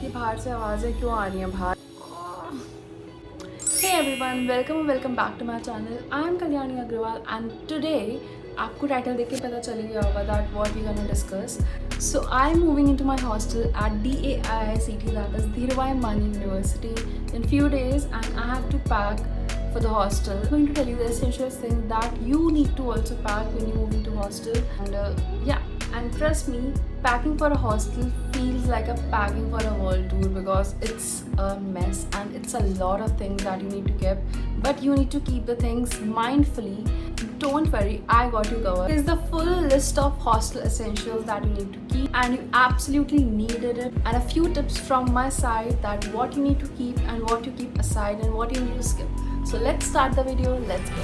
ये बाहर से आवाज़ें क्यों आ रही हैं बाहर? Hey everyone, welcome back to my channel. I am Kalyani Agrawal and today आपको टाइटल देख के पता चल गया होगा that what we gonna discuss. So I am moving into my hostel at DAIICT, that is Dhirubhai Ambani University, in few days, and I have to pack for the hostel. I'm going to tell you the essential thing that you need to also pack when you move into hostel. And trust me, packing for a hostel feels like a packing for a world tour because it's a mess and it's a lot of things that you need to keep, but you need to keep the things mindfully. Don't worry, I got you covered. Here's the full list of hostel essentials that you need to keep and you absolutely needed it, and a few tips from my side that what you need to keep and what you keep aside and what you need to skip. So let's start the video. Let's go.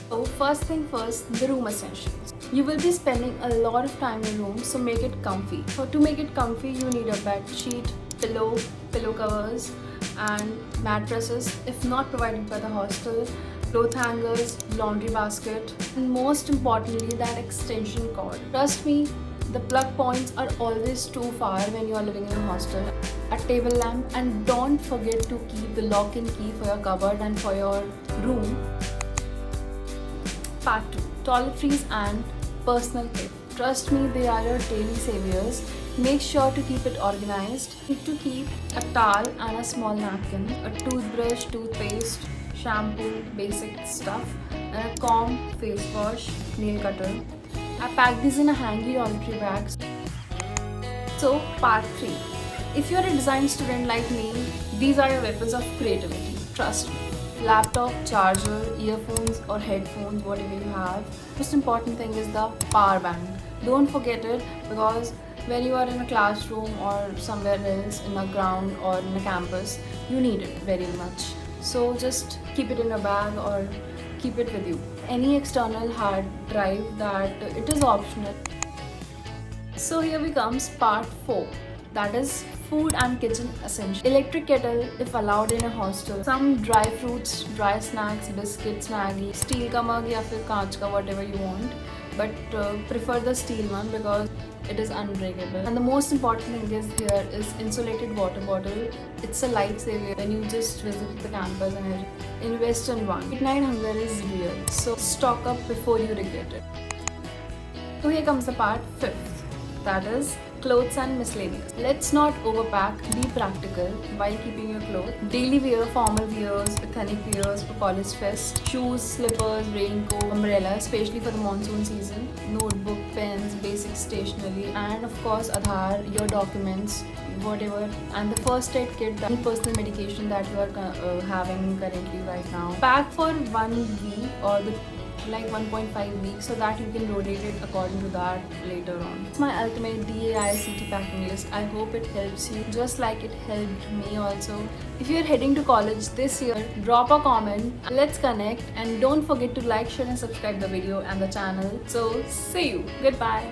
So first thing first, the room essentials. You will be spending a lot of time in room, so make it comfy. So to make it comfy, you need a bed sheet, pillow covers, and mattresses if not provided by the hostel, cloth hangers, laundry basket, and most importantly, that extension cord. Trust me, the plug points are always too far when you are living in a hostel. A table lamp, and don't forget to keep the lock and key for your cupboard and for your room. Part 2. Toiletries and personal care. Trust me, they are your daily saviors. Make sure to keep it organized. You need to keep a towel and a small napkin, a toothbrush, toothpaste, shampoo, basic stuff, and a comb, face wash, nail cutter. I pack these in a handy toiletry bag. So, part 3. If you're a design student like me, these are your weapons of creativity. Trust me. Laptop, charger, earphones or headphones, whatever you have. Most important thing is the power bank. Don't forget it, because when you are in a classroom or somewhere else in a ground or in a campus, you need it very much. So just keep it in a bag or keep it with you. Any external hard drive, that it is optional. So here we comes part 4, that is food and kitchen essentials. Electric kettle if allowed in a hostel. Some dry fruits, dry snacks, biscuits, Maggi, steel ka mug ya fir kaanch ka, whatever you want, but prefer the steel one because it is unbreakable. And the most important thing is here is insulated water bottle. It's a lifesaver when you just visit the campus, and invest in one. Midnight hunger is real, so stock up before you regret it. So here comes the part 5th, that is clothes and miscellaneous. Let's not overpack, be practical while keeping your clothes. Daily wear, formal wears, ethnic wears for college fest, shoes, slippers, raincoat, umbrella, especially for the monsoon season, notebook, pens, basic stationery, and of course Aadhaar, your documents, whatever, and the first aid kit, any personal medication that you are having currently right now. Pack for 1 week or the 1.5 weeks so that you can rotate it according to that later on. It's my ultimate DAIICT packing list. I hope it helps you just like it helped me also. If you're heading to college this year, drop a comment, let's connect, and don't forget to like, share and subscribe the video and the channel. So see you. Goodbye.